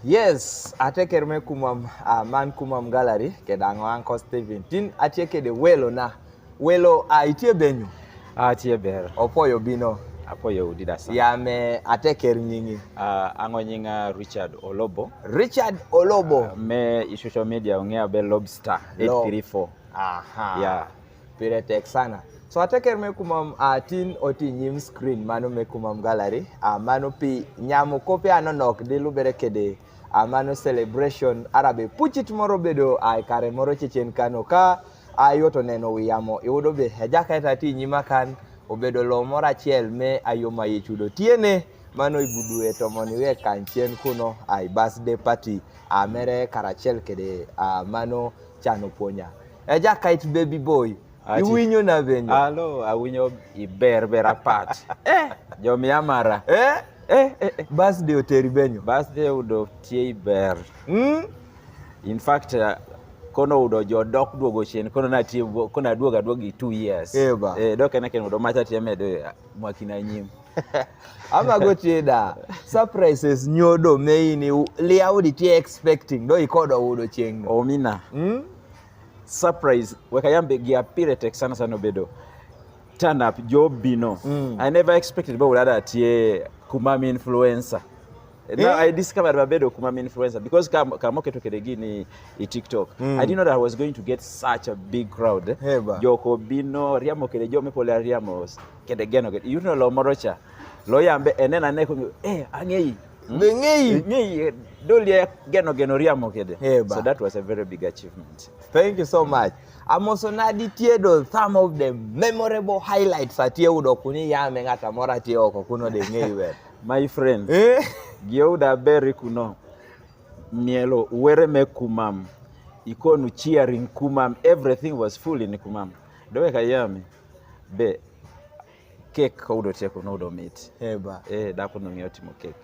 Yes, ateker me kumam man kumam gallery ke dango Uncle Steven. Tin atieke de welo na. Welo itie benyu. Tie ber. Opoyo bino. Apoyo udida sana. Ya me ateker nyingi. Ango nyinga Richard Olobo. Richard Olobo. Me i social media ongea be Lobster 834. Aha. Yeah. Pire tek sana. So ateker me kumam tin oti nyim screen mano me kumam gallery. Mano pi nyamo kopi anonok de lubere kede. Mano celebration arabe puchit moro bedo kare moro chechen kano ka ayoto neno wiyamo iudo be hejaka etati nyima kan obedo lo moro achiel me ayoma yichudo tiene mano ibudu e tomoni we kanchien kuno birthday party mere karachiel kede mano chano ponya ejaka it baby boy iwinyo na benyo alo awinyo iber apat jomiamara birthday oteri benyo birthday udo tie ber in fact kono udo jodok duogo chien kono na tie kono aduoga 2 years dok ene ken udo macha tie medo mwakina nyim ama gotie da surprises nyodo meini liaudi tie expecting do ikodo udo chieng omina surprise wakayambe giapire tek sana bedo turn up job bino I never expected but wala tie kumami influencer. Now I discovered Babedo kumami influencer because kamoke tokedegi ni TikTok. I didn't know that I was going to get such a big crowd. Joko bino riamo kede jo mepola riamo kede geno kede. You know lo morocha. Lo yambe enena neko angei. Ngei dolia geno riamo kede. So that was a very big achievement. Thank you so much. Amoso nadi tiedo some of the memorable highlights atie udo kuni yame ngata mora tie oko kuno de ngei we. My friend. Giouda beri kuno. Mielo were me kumam. Ikonu cheering kumam. Everything was full in kumam. Dowe kayami. Be cake kaudo tie kuno udo meet. Dako no ngiyotimo cake.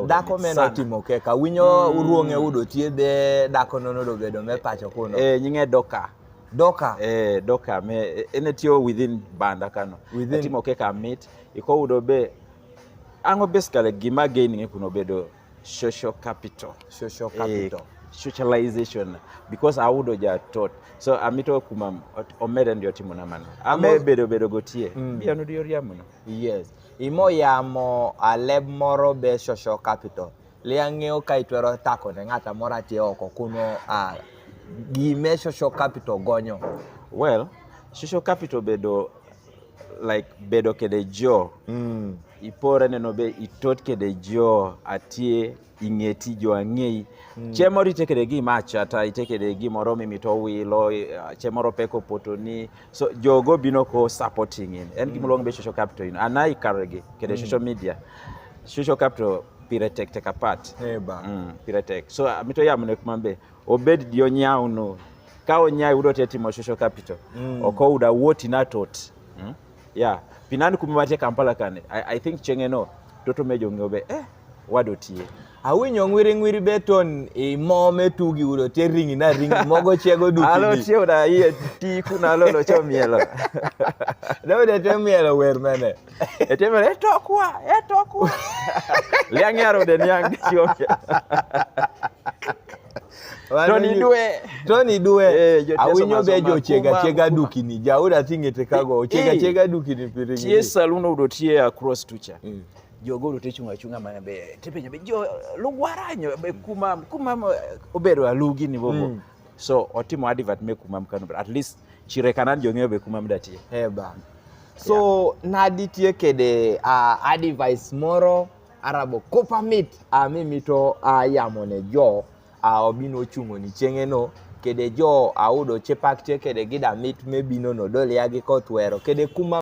Dako meno timo cake. Winyo uruonge udo tie be dako no do bedo me pacho kuno. Nyinge Doka. Doka me enetio within banda kano. Timo cake meet. Iko udo be ango basically gima gaining kuno bedo social capital. Socialization because I would ja taught. So amito kumam omede ndio timu na mano. Ame bedo gotie. Bia no dio no. Yes. Imo yamo aleb moro be social capital. Liangeo kaitwero tako ne ngata mora tie oko kuno gime social capital gonyo. Well, social capital bedo like bedo kede jo. Ipore neno be itot kede jo atie ingeti jo angei chemori tekede gi match ata itekede gi moro mimito wilo chemoro peko potoni so jogo bino ko supporting in en gimolong be social capital in anai karege kede social media social capital piretek take apart piretek so amito yamne kumambe obed dio nyao no ka onyai udo tetimo social capital oko uda woti natot pinani kumimate Kampala kane I think chengeno toto mejo ngobe wadotie awinyo ngwiri beton mo metugi udo te ringi na ringi mogo chego dukini alo chiew da iye ti kuna lolo chomielo dawde temielo wer mene etemere tokwa liangero de nyang chomia Tony Due awinyo bejo chega dukini jauda tingete kago chega dukini piringi tie saluno udo tie across tucha jogo udo techunga mana be tepenye be jo lugwaranyo be kumam obero alugi ni bobo so otimo advert me kumam kanu at least chirekanan jongeo be kumam datie so nadi tie kede advice moro arabo kopa meet mimito yamone jo obino chungo ni chengeno kede jo audo chepak che kede gida meet me bino no dole yagi kotwero kede kuma